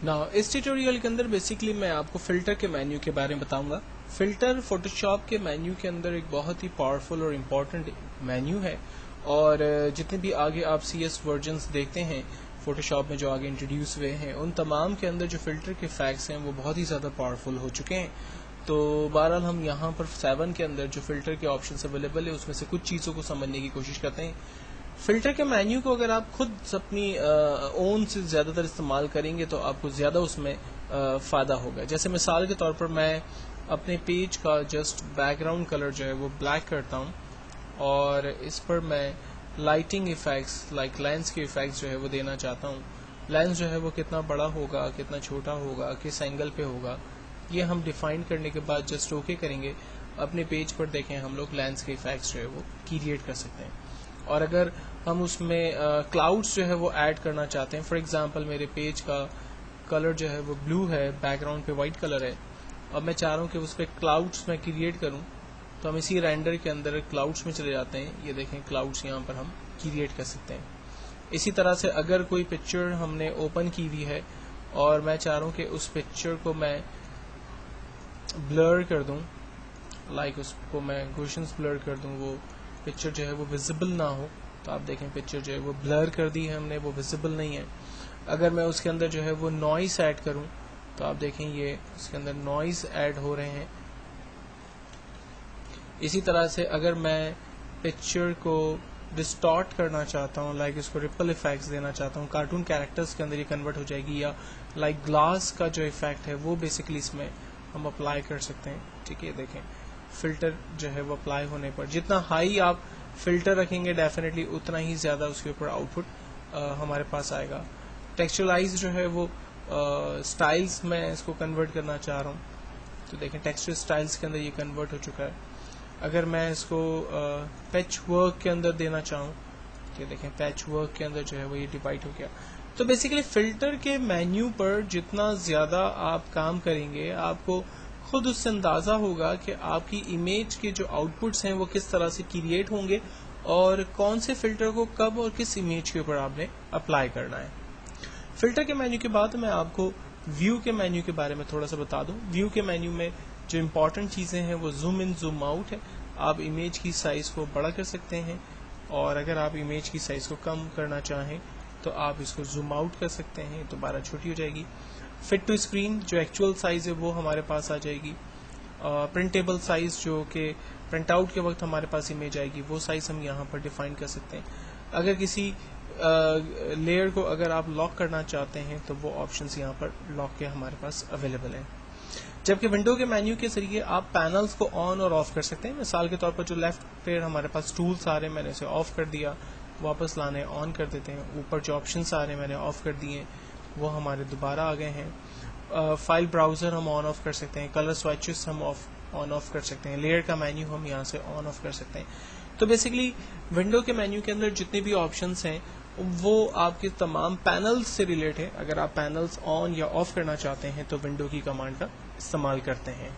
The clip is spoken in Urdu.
نا اس ٹیوٹوریل کے اندر بیسیکلی میں آپ کو فلٹر کے مینیو کے بارے میں بتاؤں گا. فلٹر فوٹوشاپ کے مینیو کے اندر ایک بہت ہی پاورفل اور امپورٹنٹ مینیو ہے، اور جتنے بھی آگے آپ سی ایس ورژنس دیکھتے ہیں فوٹوشاپ میں جو آگے انٹروڈیوس ہوئے ہیں، ان تمام کے اندر جو فلٹر کے فیکٹس ہیں وہ بہت ہی زیادہ پاورفل ہو چکے ہیں. تو بہرحال ہم یہاں پر 7 کے اندر جو فلٹر کے آپشنس اویلیبل ہیں اس میں سے کچھ چیزوں کو سمجھنے کی کوشش کرتے ہیں. فلٹر کے مینیو کو اگر آپ خود اپنی اون سے زیادہ تر استعمال کریں گے تو آپ کو زیادہ اس میں فائدہ ہوگا. جیسے مثال کے طور پر میں اپنے پیج کا جسٹ بیک گراؤنڈ کلر جو ہے وہ بلیک کرتا ہوں، اور اس پر میں لائٹنگ ایفیکٹس لائک لینس کے ایفیکٹس جو ہے وہ دینا چاہتا ہوں. لینس جو ہے وہ کتنا بڑا ہوگا، کتنا چھوٹا ہوگا، کس اینگل پہ ہوگا، یہ ہم ڈیفائن کرنے کے بعد جسٹ اوکے کریں گے. اپنے پیج پر دیکھیں ہم لوگ لینس کے ایفیکٹس جو ہے وہ کریٹ کر سکتے ہیں. اور اگر ہم اس میں کلاؤڈس جو ہے وہ ایڈ کرنا چاہتے ہیں، فار ایگزامپل میرے پیج کا کلر جو ہے وہ بلو ہے، بیک گراؤنڈ پہ وائٹ کلر ہے، اور میں چاہ رہا ہوں کہ اس پہ کلاؤڈس میں کریٹ کروں، تو ہم اسی رینڈر کے اندر کلاؤڈس میں چلے جاتے ہیں. یہ دیکھیں کلاؤڈس یہاں پر ہم کریٹ کر سکتے ہیں. اسی طرح سے اگر کوئی پکچر ہم نے اوپن کی ہوئی ہے اور میں چاہ رہا ہوں کہ اس پکچر کو میں بلر کر دوں، لائک اس کو میں گوشنز بلر کر دوں، وہ پکچر جو ہے وہ ویزیبل نہ ہو، تو آپ دیکھیں پکچر جو ہے وہ بلر کر دی ہے ہم نے، وہ ویزیبل نہیں ہے. اگر میں اس کے اندر جو ہے وہ نوائز ایڈ کروں تو آپ دیکھیں یہ اس کے اندر نوائز ایڈ ہو رہے ہیں. اسی طرح سے اگر میں پکچر کو ڈسٹارٹ کرنا چاہتا ہوں، لائک اس کو ریپل ایفیکٹس دینا چاہتا ہوں، کارٹون کیریکٹرز کے اندر یہ کنورٹ ہو جائے گی، یا لائک گلاس کا جو ایفیکٹ ہے وہ بیسیکلی اس میں ہم اپلائی کر سکتے ہیں. ٹھیک ہے، دیکھیں فلٹر جو ہے وہ اپلائی ہونے پر جتنا ہائی آپ فلٹر رکھیں گے ڈیفینیٹلی اتنا ہی زیادہ اس کے اوپر آؤٹ پٹ ہمارے پاس آئے گا. ٹیکسچرائز جو ہے وہ سٹائلز میں اس کو کنورٹ کرنا چاہ رہا ہوں، تو دیکھیں ٹیکسچر سٹائلز کے اندر یہ کنورٹ ہو چکا ہے. اگر میں اس کو پیچ ورک کے اندر دینا چاہوں تو دیکھیں پیچ ورک کے اندر جو ہے وہ یہ ڈیوائڈ ہو گیا. تو بیسیکلی فلٹر کے مینیو پر جتنا زیادہ آپ کام کریں گے آپ کو خود اس سے اندازہ ہوگا کہ آپ کی امیج کے جو آؤٹ پٹس ہیں وہ کس طرح سے کریٹ ہوں گے اور کون سے فلٹر کو کب اور کس امیج کے اوپر آپ نے اپلائی کرنا ہے. فلٹر کے مینیو کے بعد میں آپ کو ویو کے مینیو کے بارے میں تھوڑا سا بتا دوں. ویو کے مینیو میں جو امپورٹنٹ چیزیں ہیں وہ زوم ان زوم آؤٹ ہے. آپ امیج کی سائز کو بڑا کر سکتے ہیں، اور اگر آپ امیج کی سائز کو کم کرنا چاہیں تو آپ اس کو زوم آؤٹ کر سکتے ہیں، دوبارہ چھوٹی ہو جائے گی. فٹ ٹو اسکرین جو ایکچوئل سائز ہے وہ ہمارے پاس آ جائے گی. پرنٹیبل سائز جو کہ پرنٹ آؤٹ کے وقت ہمارے پاس امیج آئے گی وہ سائز ہم یہاں پر ڈیفائن کر سکتے ہیں. اگر کسی لیئر کو اگر آپ لاک کرنا چاہتے ہیں تو وہ آپشنز یہاں پر لاک کے ہمارے پاس اویلیبل ہیں. جبکہ ونڈو کے مینیو کے ذریعے آپ پینلز کو آن اور آف کر سکتے ہیں. مثال کے طور پر جو لیفٹ پہ ہمارے پاس ٹولز آ رہے ہیں میں نے اسے آف کر دیا، واپس لانے آن کر دیتے ہیں. اوپر جو آپشنز آ رہے ہیں میں نے آف کر دیے وہ ہمارے دوبارہ آ گئے ہیں. فائل براؤزر ہم آن آف کر سکتے ہیں، کلر سوئچز ہم آن آف کر سکتے ہیں، لیئر کا مینیو ہم یہاں سے آن آف کر سکتے ہیں. تو بیسیکلی ونڈو کے مینیو کے اندر جتنے بھی آپشنز ہیں وہ آپ کے تمام پینلز سے ریلیٹ ہے. اگر آپ پینلز آن یا آف کرنا چاہتے ہیں تو ونڈو کی کمانڈ کا استعمال کرتے ہیں.